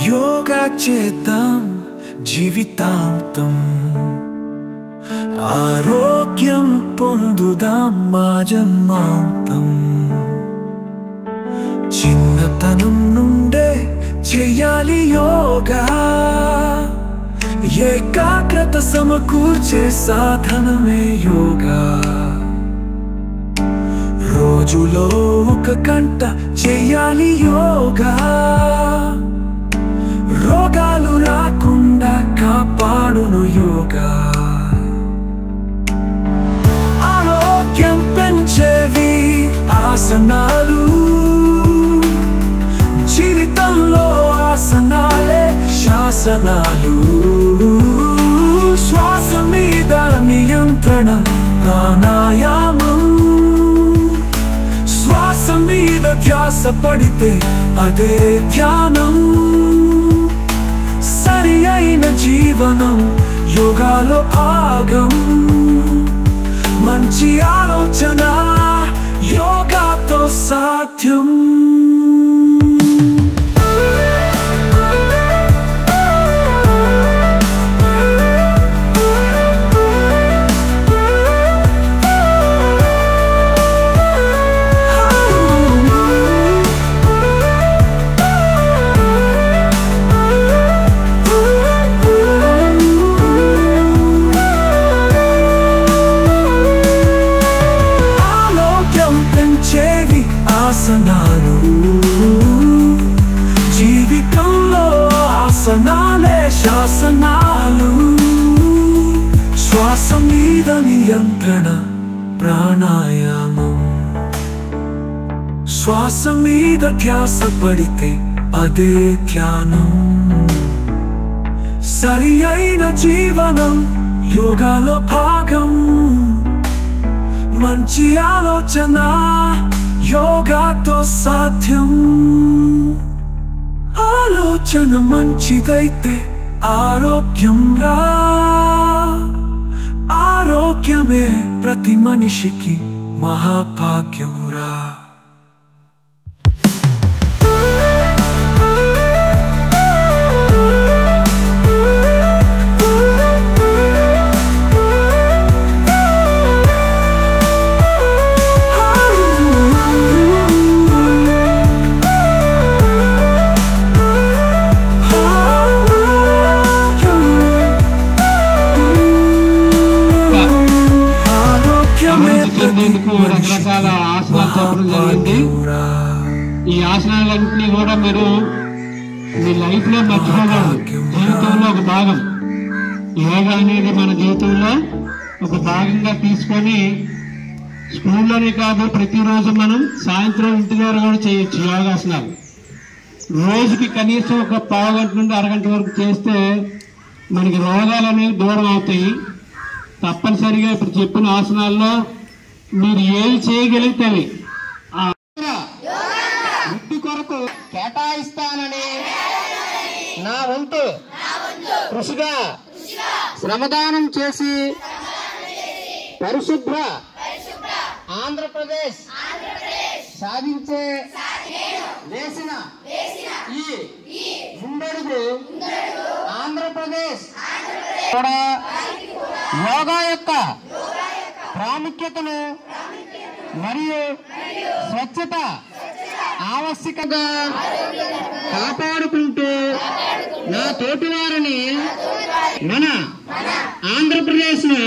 యోగా చేద్దాం జీవితాంతం, ఆరోగ్యం పొందుదాం మా జన్మాంతం. చిన్నతనం నుండే చేయాలి యోగా, ఏకాగ్రత సమకూర్చే సాధనమే యోగా. రోజులో 1 గంట చేయాలి యోగా, రోగాలు రాకుండా కాపాడును యోగా. ఆరోగ్యం పెంచేవి ఆసనాలు, జీవితంలో ఆసనాలే శాసనాలు. శ్వాస మీద నియంత్రణ ప్రాణాయామం, శ్వాస మీద ధ్యాస పడితే అదే ధ్యానం. సరి అయిన జీవనం యోగాలో భాగం, మంచి ఆలోచన యోగాతో సాధ్యం. ఆసనాలు, జీవితంలో ఆసనాలే శాసనాలు. శ్వాస మీద నియంత్రణ ప్రాణాయామం, శ్వాస మీద ధ్యాస పడితే అదే ధ్యానం. సరి అయిన జీవనం యోగాలో భాగం, మంచి ఆలోచన యోగాతో సాధ్యం. ఆలోచన మంచిదైతే ఆరోగ్యం రా, ఆరోగ్యమే ప్రతి మనిషికి మహాభాగ్యం రా. రకరకాల ఆసనాలు చెప్పడం జరిగింది. ఈ ఆసనాలన్నింటినీ కూడా మీరు మీ లైఫ్ లో మర్చిపోకూడదు. జీవితంలో ఒక భాగం, యోగా అనేది మన జీవితంలో ఒక భాగంగా తీసుకొని స్కూల్లోనే కాదు ప్రతిరోజు మనం సాయంత్రం ఇంటి దగ్గర కూడా చేయొచ్చు యోగాసనాలు. రోజుకి కనీసం ఒక పావు గంట నుండి అరగంట వరకు చేస్తే మనకి రోగాలు అనేవి దూరం అవుతాయి. తప్పనిసరిగా ఇప్పుడు చెప్పిన ఆసనాల్లో మీరు ఏది చేయగలిగితే వృద్ధి కొరకు కేటాయిస్తానని నా వంతు కృషిగా శ్రమదానం చేసి పరిశుభ్ర ఆంధ్రప్రదేశ్ సాధించే వేసిన ఈ ముందడుగు ఆంధ్రప్రదేశ్ కూడా యోగా యొక్క ప్రాముఖ్యతను మరియు స్వచ్ఛత ఆవశ్యకంగా కాపాడుకుంటూ నా తోటి వారిని మన ఆంధ్రప్రదేశ్ ను